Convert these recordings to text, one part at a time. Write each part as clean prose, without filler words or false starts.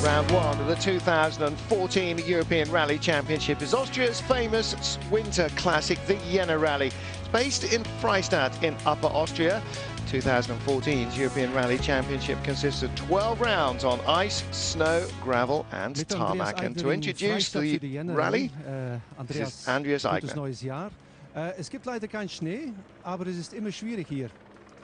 Round one of the 2014 European Rally Championship is Austria's famous winter classic, the Jännerrallye. It's based in Freistadt in Upper Austria. 2014's European Rally Championship consists of 12 rounds on ice, snow, gravel and tarmac. And to introduce the rally, this is Andreas Eigner. Es gibt leider keinen Schnee, aber es ist immer schwierig hier.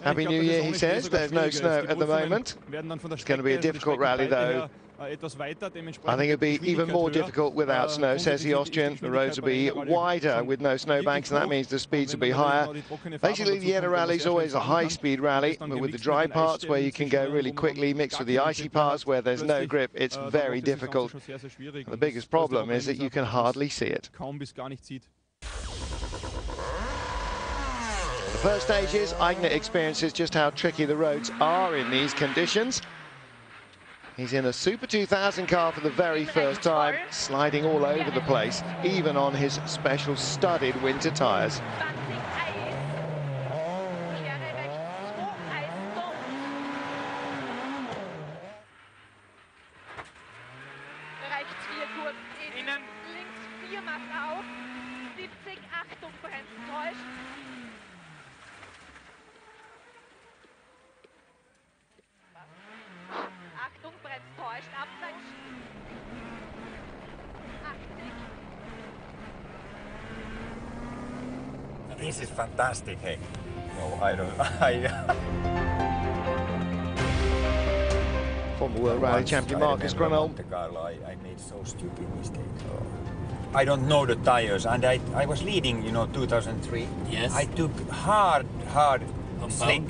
Happy New Year, he says. There's no snow at the moment. It's going to be a difficult rally, though. I think it'll be even more difficult without snow, says the Austrian. The roads will be wider with no snowbanks, and that means the speeds will be higher. Basically, the Jännerrallye is always a high-speed rally, but with the dry parts where you can go really quickly, mixed with the icy parts where there's no grip, it's very difficult. The biggest problem is that you can hardly see it. The first stage is Eigner experiences just how tricky the roads are in these conditions. He's in a Super 2000 car for the very first time, sliding all over the place, even on his special studded winter tyres. This is fantastic, hey. No, I don't. Former World Rally Champion Marcus Gronholm. I made so stupid mistakes. I don't know the tires, and I was leading, you know, 2003. Yes. I took hard slick,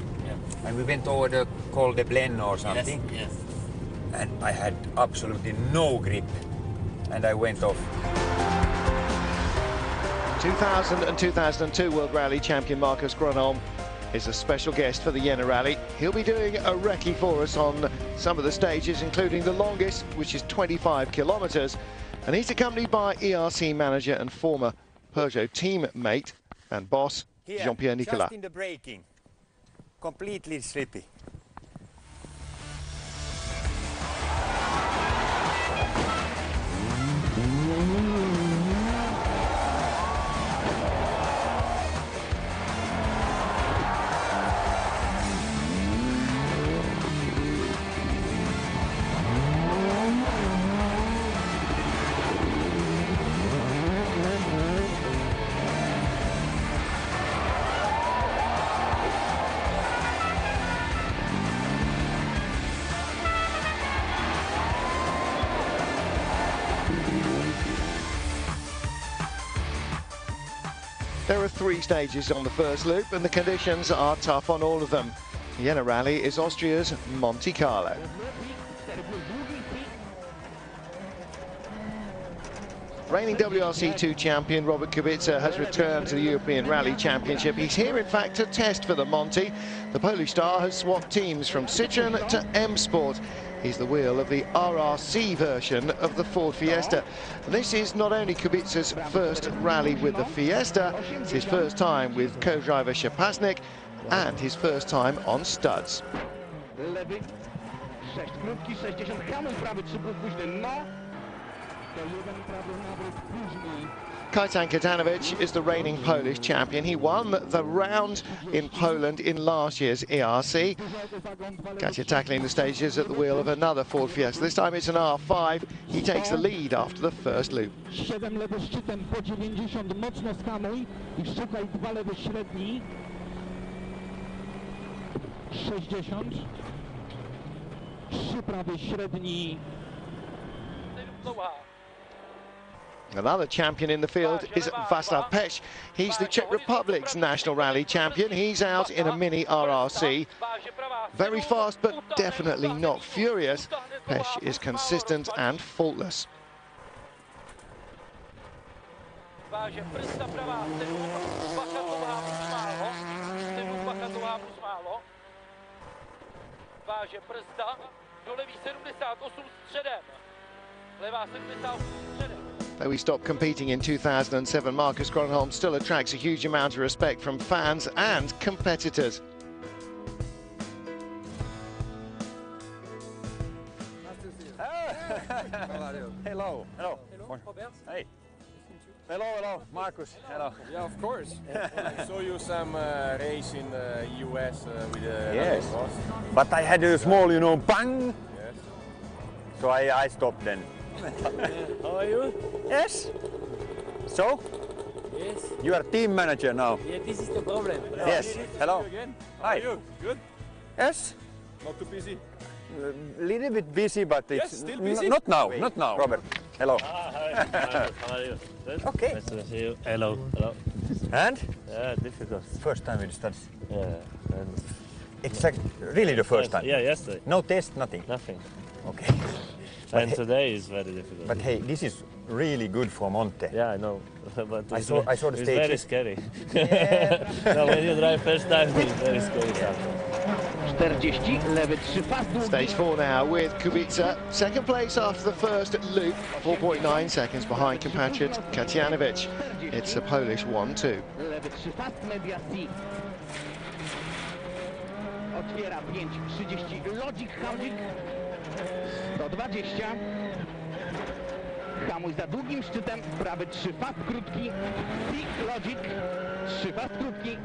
and we went over the Col de Blen or something. Yes, yes. And I had absolutely no grip, and I went off. 2000 and 2002 World Rally Champion Marcus Gronholm is a special guest for the Jännerrallye. He'll be doing a recce for us on some of the stages, including the longest, which is 25 kilometres. And he's accompanied by ERC manager and former Peugeot teammate and boss, Jean-Pierre Nicolas. Just in the braking, completely slippy. There are 3 stages on the first loop, and the conditions are tough on all of them. The Jännerrallye is Austria's Monte Carlo. Reigning WRC2 champion Robert Kubica has returned to the European Rally Championship. He's here, in fact, to test for the Monte. The Polish star has swapped teams from Citroën to M Sport. He's the wheel of the RRC version of the Ford Fiesta. And this is not only Kubica's first rally with the Fiesta, it's his first time with co-driver Szapasnik and his first time on studs. Kajtan Katanovic is the reigning Polish champion. He won the round in Poland in last year's ERC. Katia tackling the stages at the wheel of another Ford Fiesta. This time it's an R5. He takes the lead after the first loop. Another champion in the field is Václav Pech. He's the Czech Republic's National Rally Champion. He's out in a mini RRC. Very fast, but definitely not furious. Pech is consistent and faultless. Though he stopped competing in 2007, Marcus Gronholm still attracts a huge amount of respect from fans and competitors. Hello. Hello. Hey. Hello, Marcus. Hello. Yeah, of course. I saw you some race in the US with the Yes. boss. But I had a small, bang. Yes. So I stopped then. How are you? Yes. So, Yes. you are team manager now. Yeah, this is the problem. Yes. Hello. Again. Hi. How are you? Good? Yes. Not too busy? A little bit busy, but Yes, it's still busy? not now. Not now. Robert. Hello. How are you? Good? Okay. Nice to see you. Hello. Hello. And Yeah, difficult. first time with studies. Yeah. And Really the first time. Yeah, yesterday. No test, nothing. Nothing. Okay. And today is very difficult. But hey, this is really good for Monte. Yeah, I know. But I saw the it's stage. very scary. Yeah. No, when you drive first time, it's very scary. 40, lewy 3 pas długi. Stage 4 now with Kubica. Second place after the first loop, 4.9 seconds behind compatriot Katianovic. It's a Polish 1-2. Lewy 3 pas, media C. Otwiera 5:30. Lodzik, hamdzik. 120. Hamuj za długim szczytem. Prawy 3 pas krótki. C, lodzik. 3 pas krótki.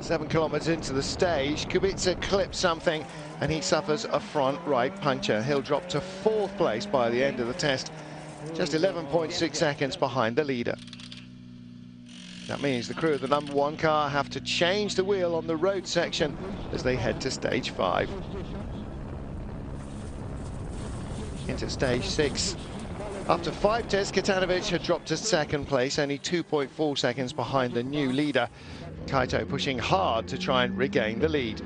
7 kilometers into the stage, Kubica clips something and he suffers a front right puncture. He'll drop to 4th place by the end of the test, just 11.6 seconds behind the leader. That means the crew of the number 1 car have to change the wheel on the road section as they head to stage 5. Into stage 6. After 5 tests, Katianovic had dropped to 2nd place, only 2.4 seconds behind the new leader. Kaito pushing hard to try and regain the lead.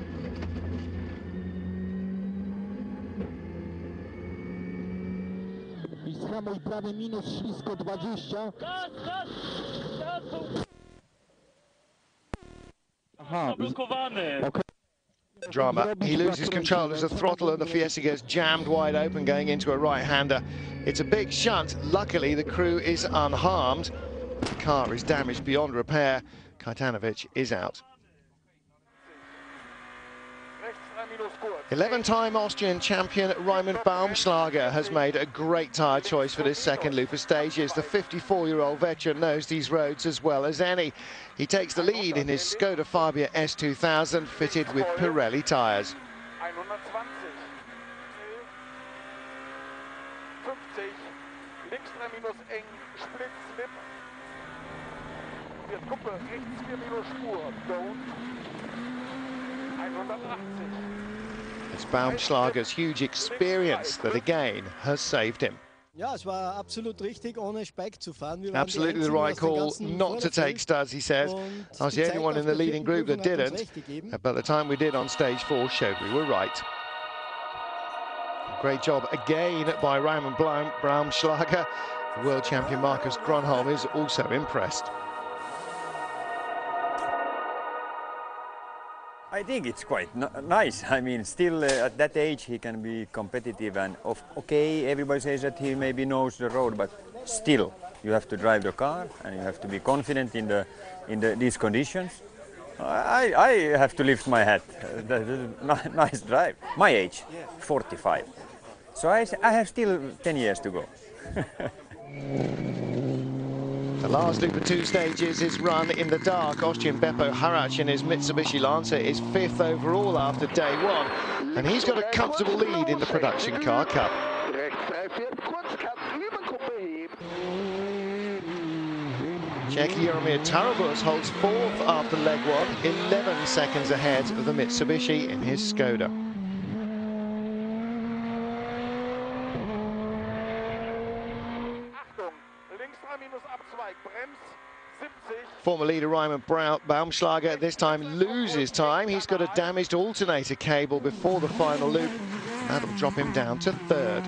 Drama. He loses control as the throttle of the Fiesta gets jammed wide open going into a right-hander. It's a big shunt. Luckily, the crew is unharmed. The car is damaged beyond repair. Katianovic is out. 11-time Austrian champion Raimund Baumschlager has made a great tyre choice for this second loop of stages. The 54-year-old veteran knows these roads as well as any. He takes the lead in his Skoda Fabia S2000 fitted with Pirelli tyres. 50, links 3 minus eng, split slip. Wird Kuppe, rechts 4 minus Spur, don't. 180. It's Baumschlager's huge experience that again has saved him. Ja, es war absolut richtig, ohne Spike zu fahren. Wir waren Absolutely the right call not to take studs, he says. I was the only one in the leading group that didn't, but the time we did on stage 4 showed we were right. Great job again by Raimund Baumschlager. The world champion Marcus Grönholm is also impressed. I think it's quite nice. I mean, still at that age he can be competitive, and okay, everybody says that he maybe knows the road, but still you have to drive the car and you have to be confident in these conditions. I have to lift my hat. Nice drive. My age, 45. So I have still 10 years to go. The last loop of 2 stages is run in the dark. Austrian Beppo Harach in his Mitsubishi Lancer is 5th overall after day 1, and he's got a comfortable lead in the Production Car Cup. Czech Jaromir Tarabus holds 4th after leg 1, 11 seconds ahead of the Mitsubishi in his Skoda. Former leader Raimund Baumschlager this time loses time. He's got a damaged alternator cable before the final loop. That'll drop him down to 3rd.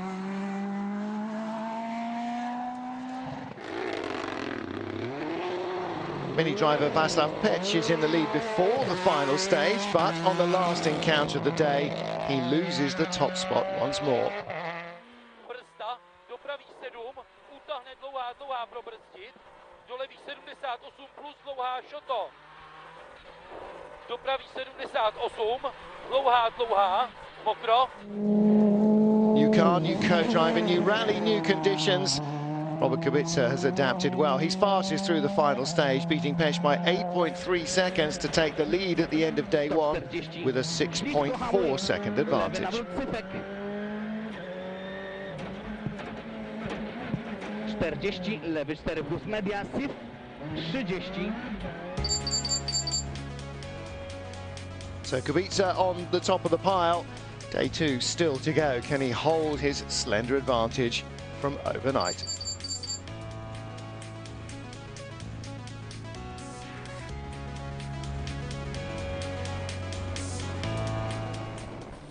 Mini driver Václav Pech is in the lead before the final stage, but on the last encounter of the day, he loses the top spot once more. Do levých 78 plus dlouhá šoto. Do pravých 78, dlouhá, mokro. UK car, new co-driver, new rally, new conditions. Robert Kubica has adapted well. He's fastest through the final stage, beating Pesch by 8.3 seconds to take the lead at the end of day one with a 6.4 second advantage. 40, lewy 4 plus media, SIF 30. So Kubica on the top of the pile. Day two still to go. Can he hold his slender advantage from overnight?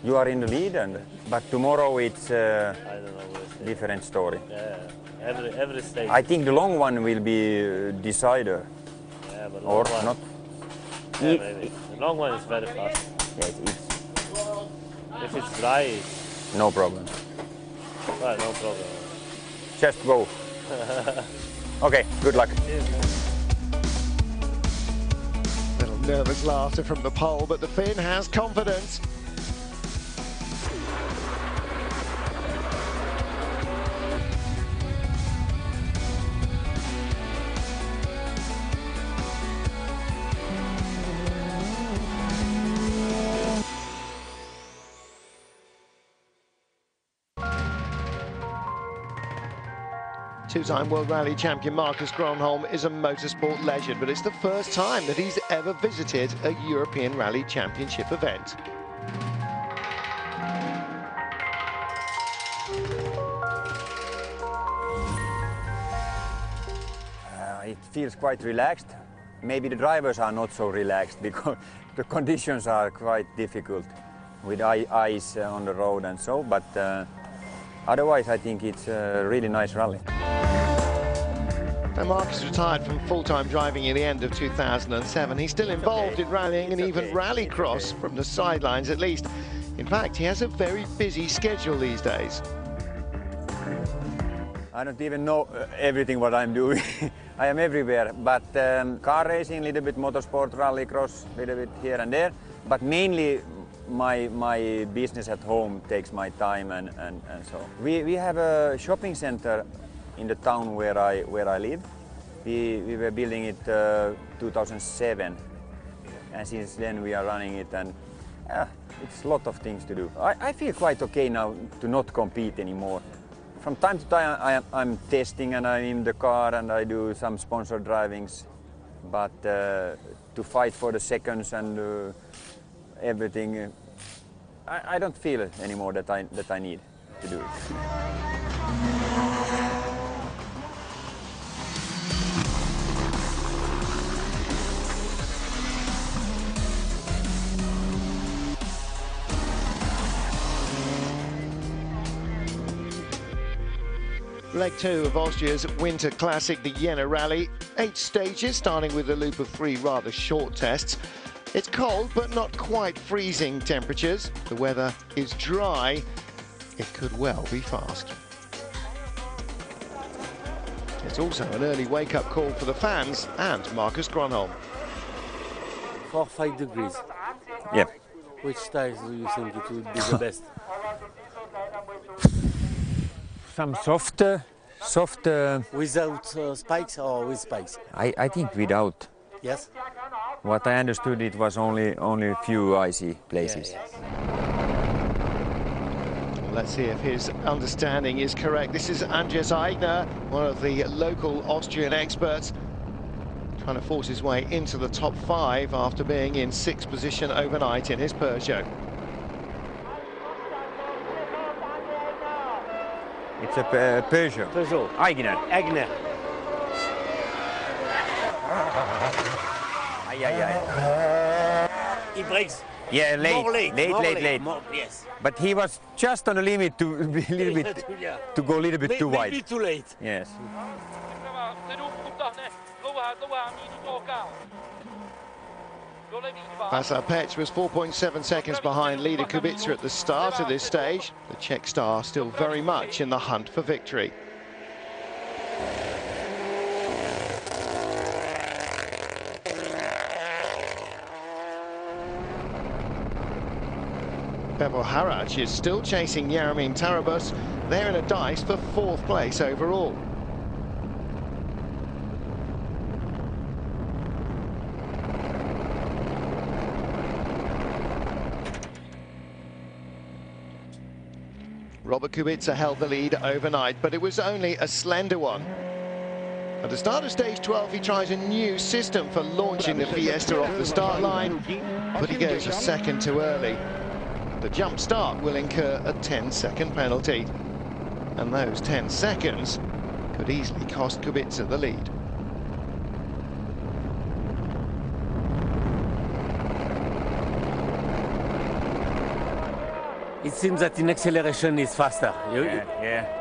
You are in the lead, but tomorrow it's I don't know. We'll see. different story. Yeah, every stage. I think the long one will be decider, Yeah, but or long one, not. Yeah, maybe. The long one is very fast. Yes, it's If it's dry, no problem. well, no problem. Just go. Okay, good luck. Little nervous laughter from the pole, but the Finn has confidence. Two-time World Rally champion Marcus Gronholm is a motorsport legend, but it's the first time that he's ever visited a European Rally Championship event. It feels quite relaxed. Maybe the drivers are not so relaxed because the conditions are quite difficult with ice on the road and so, but otherwise I think it's a really nice rally. Now Marcus retired from full-time driving at the end of 2007. He's still involved in rallying and even rallycross from the sidelines at least. In fact, he has a very busy schedule these days. I don't even know everything what I'm doing. I am everywhere, but car racing, a little bit motorsport, rallycross, a little bit here and there, but mainly my business at home takes my time and so. We have a shopping center in the town where I live. We were building it 2007, and since then we are running it, and it's a lot of things to do. I feel quite okay now to not compete anymore. From time to time I'm testing and I'm in the car and I do some sponsored drivings, but to fight for the seconds and everything, I don't feel it anymore that I need to do it. Leg 2 of Austria's winter classic, the Jännerrallye. 8 stages, starting with a loop of 3 rather short tests. It's cold, but not quite freezing temperatures. The weather is dry. It could well be fast. It's also an early wake-up call for the fans and Marcus Gronholm. 4 or 5 degrees. Yeah. Which tires do you think it would be the best? Some soft. Without spikes or with spikes? I think without. Yes. What I understood, it was only a few icy places. Yeah, yes. Let's see if his understanding is correct. This is Andreas Eigner, one of the local Austrian experts, trying to force his way into the top 5 after being in 6th position overnight in his Peugeot. It's a Peugeot. Peugeot. Eigner. Eigner. He breaks. Yeah, More late. More, yes. But he was just on the limit to be a little bit, to go a little bit too wide. Maybe too late. Yes. Václav Peč was 4.7 seconds behind leader Kubica at the start of this stage. The Czech star still very much in the hunt for victory. Bebo Harac is still chasing Jaromír Tarabus. They're in a dice for 4th place overall. Robert Kubica held the lead overnight, but it was only a slender one. At the start of stage 12, he tries a new system for launching the Fiesta off the start line, but he goes a second too early. The jump start will incur a 10-second penalty, and those 10 seconds could easily cost Kubica the lead. It seems that in acceleration is faster. Yeah.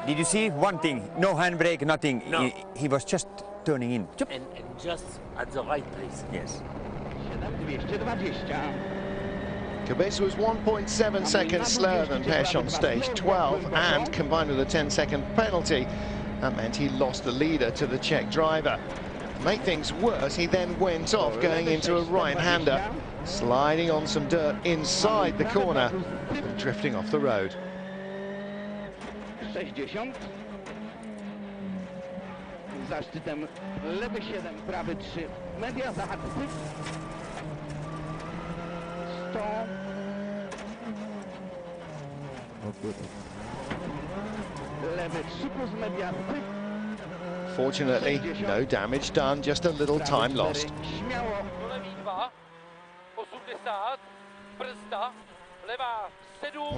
Did you see one thing? No handbrake, nothing. No. He was just turning in. And just at the right place. Yes. 220. Kubica was 1.7 seconds slower than Pesh on stage 12, and combined with a 10-second penalty, that meant he lost the leader to the Czech driver. To make things worse, he then went off going into a right-hander, sliding on some dirt inside the corner and drifting off the road. 60. Za szczytem lewy 7, prawy 3. Media zahaczył. 100. Lewy 3 plus media 3. Fortunately, no damage done, just a little time lost. Śmiało.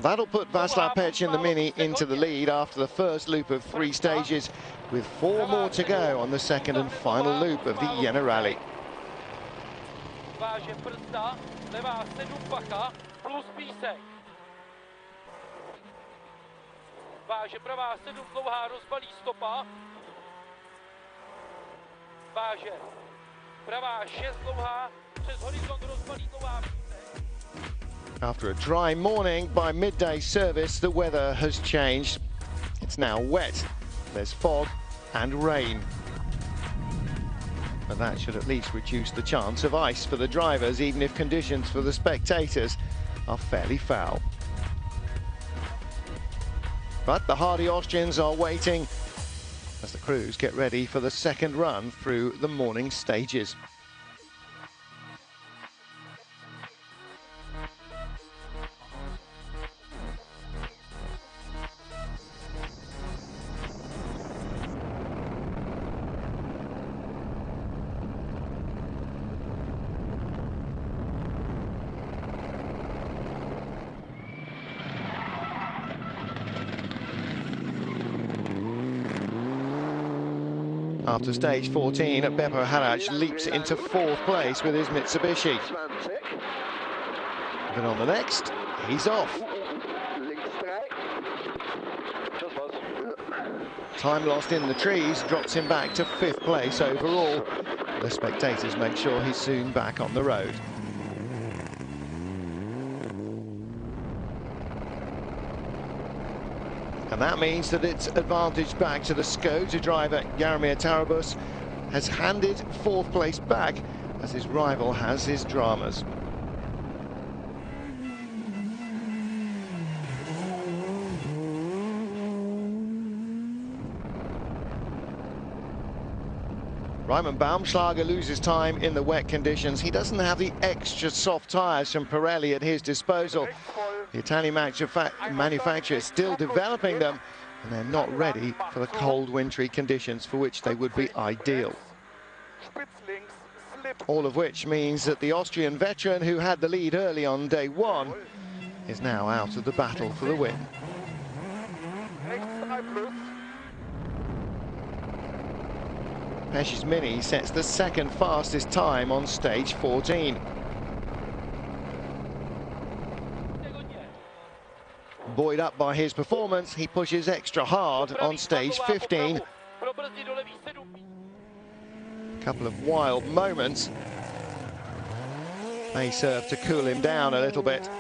That'll put Václav Pech in the Mini into the lead after the first loop of 3 stages, with 4 more to go on the second and final loop of the Jännerrallye. Váže brzda, levá 7 pacha plus písek. Váže pravá 7 dlouhá rozbalí stopa. Váže pravá 6 dlouhá přes horizont rozbalí dlouhá písek. After a dry morning, by midday service, the weather has changed. It's now wet. There's fog and rain. But that should at least reduce the chance of ice for the drivers, even if conditions for the spectators are fairly foul. But the hardy Austrians are waiting as the crews get ready for the second run through the morning stages. After stage 14, Bebo Harac leaps into 4th place with his Mitsubishi. But on the next, he's off. Time lost in the trees drops him back to 5th place overall. The spectators make sure he's soon back on the road. And that means that it's advantage back to the Skoda driver. Jaromír Tarabus has handed 4th place back as his rival has his dramas. Raimund Baumschlager loses time in the wet conditions. He doesn't have the extra soft tyres from Pirelli at his disposal. The Italian manufacturer is still developing them, and they're not ready for the cold, wintry conditions for which they would be ideal. All of which means that the Austrian veteran, who had the lead early on day 1, is now out of the battle for the win. Pech's Mini sets the 2nd fastest time on stage 14. Buoyed up by his performance, he pushes extra hard on stage 15. A couple of wild moments may serve to cool him down a little bit.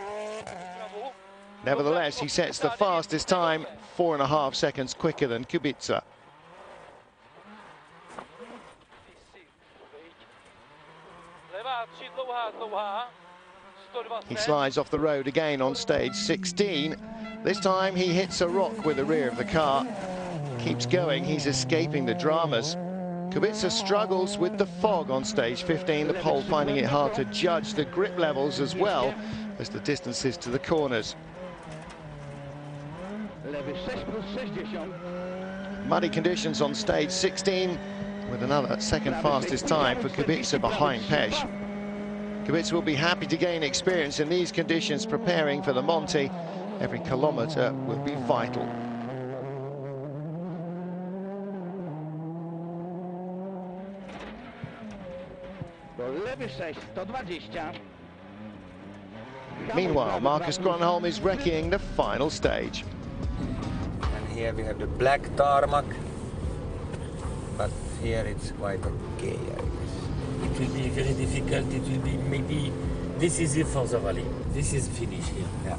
Nevertheless, he sets the fastest time, 4.5 seconds quicker than Kubica. He slides off the road again on stage 16. This time he hits a rock with the rear of the car. Keeps going, he's escaping the dramas. Kubica struggles with the fog on stage 15, the pole finding it hard to judge the grip levels as well as the distances to the corners. Muddy conditions on stage 16 with another second fastest time for Kubica behind Pesch. Kubica will be happy to gain experience in these conditions preparing for the Monte. Every kilometre will be vital. Meanwhile, Marcus Grönholm is wrecking the final stage. And here we have the black tarmac, but here it's quite okay, I guess. It will be very difficult. It will be maybe this is it for the rally. This is finish here. Yeah.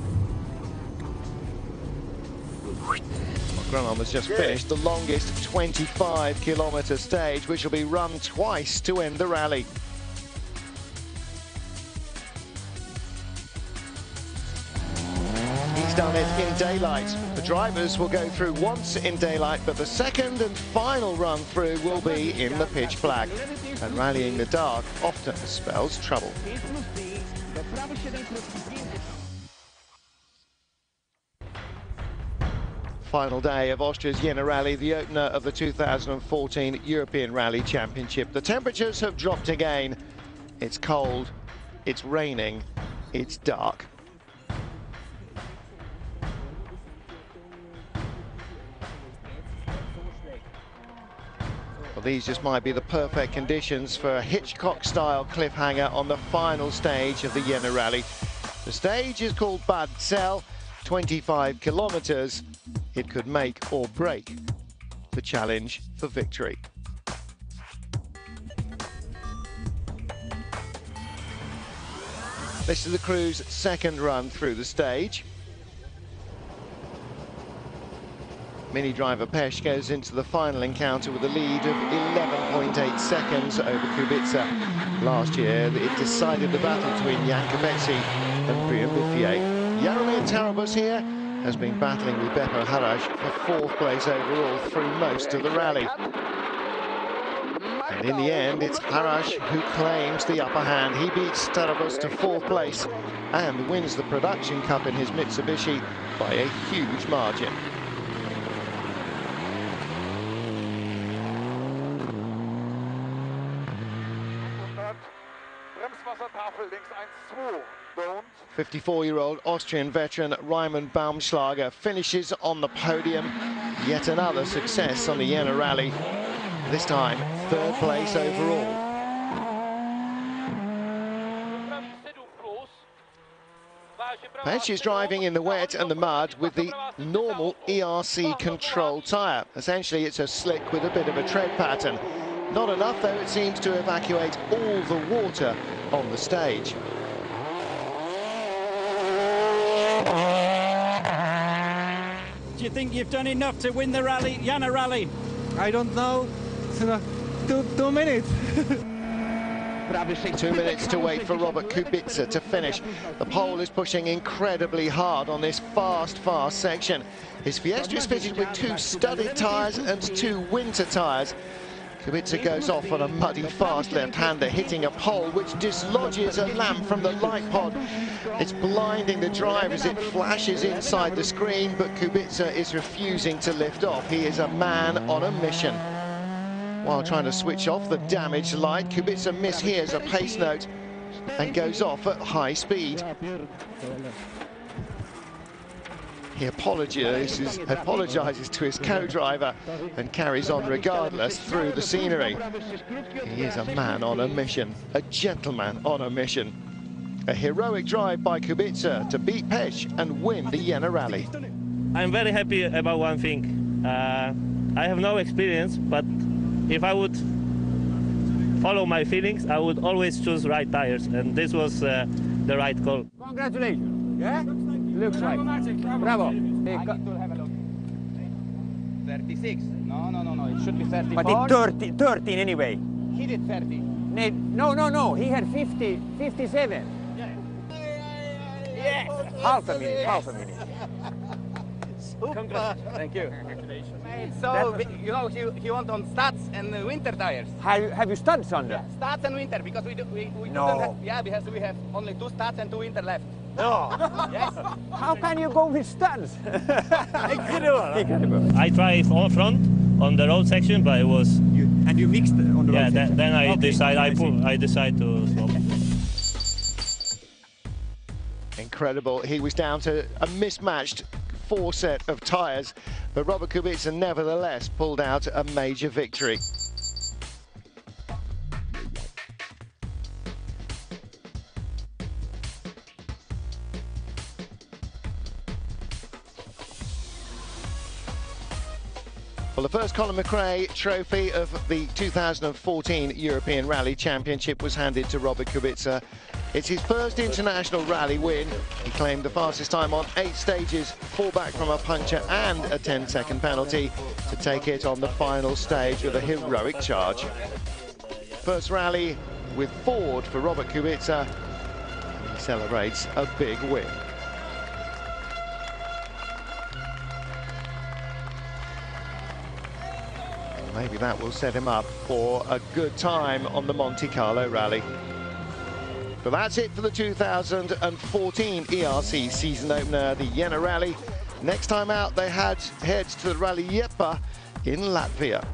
Grönholm has just finished the longest 25-kilometre stage, which will be run twice to end the rally. He's done it in daylight. The drivers will go through once in daylight, but the second and final run through will be in the pitch black. And rallying the dark often spells trouble. Final day of Austria's Jännerrallye, the opener of the 2014 European Rally Championship. The temperatures have dropped again. It's cold, it's raining, it's dark. Well, these just might be the perfect conditions for a Hitchcock-style cliffhanger on the final stage of the Jännerrallye. The stage is called Bad Zell, 25 kilometres. It could make or break the challenge for victory. This is the crew's second run through the stage. Mini driver Pesch goes into the final encounter with a lead of 11.8 seconds over Kubica. Last year, it decided the battle between Jan Kubecki and Brian Biffier. Jaromir Tarabus here has been battling with Beppo Haraj for 4th place overall through most of the rally. And in the end, it's Haraj who claims the upper hand. He beats Tarabus to 4th place and wins the Production Cup in his Mitsubishi by a huge margin. Bremswassertafel links 1, 2, don't. 54-year-old Austrian veteran Raimund Baumschlager finishes on the podium. Yet another success on the Jännerrallye. This time, 3rd place overall. Pesch is driving in the wet and the mud with the normal ERC control tyre. Essentially, it's a slick with a bit of a tread pattern. Not enough, though, it seems to evacuate all the water on the stage. Do you think you've done enough to win the rally, Jännerrallye? I don't know. Two minutes. 2 minutes to wait for Robert Kubica to finish. The pole is pushing incredibly hard on this fast section. His Fiesta is fitted with 2 studded tyres and 2 winter tyres. Kubica goes off on a muddy, fast left-hander, hitting a pole which dislodges a lamp from the light pod. It's blinding the drive as it flashes inside the screen, but Kubica is refusing to lift off. He is a man on a mission. While trying to switch off the damaged light, Kubica mishears a pace note and goes off at high speed. He apologizes to his co-driver and carries on regardless through the scenery. He is a man on a mission, a gentleman on a mission. A heroic drive by Kubica to beat Pesch and win the Jännerrallye. I'm very happy about one thing. I have no experience, but if I would follow my feelings, I would always choose right tires, and this was the right call. Congratulations. Yeah? looks like. Bravo. I need to have a look. 36. No. It should be 34. But it's 13 anyway. He did 30. No. He had 57. Yes. Half a minute. Super. Thank you. So, you know, he went on studs and winter tires. Have you studs on there? Yeah, studs and winter, because we No. don't have, yeah, because we have only 2 studs and 2 winter left. No. Yes. How can you go with studs? Incredible. I tried all front on the road section, but it was. And you mixed on the road section? Then I decide to swap. Incredible. He was down to a mismatched 4 set of tyres, but Robert Kubica nevertheless pulled out a major victory. Well, the first Colin McRae trophy of the 2014 European Rally Championship was handed to Robert Kubica. It's his first international rally win. He claimed the fastest time on 8 stages, 4 back from a puncture and a 10-second penalty to take it on the final stage with a heroic charge. First rally with Ford for Robert Kubica. He celebrates a big win. Maybe that will set him up for a good time on the Monte Carlo rally. But that's it for the 2014 ERC season opener, the Jännerrallye. Next time out, they head to the Rally Jeppe in Latvia.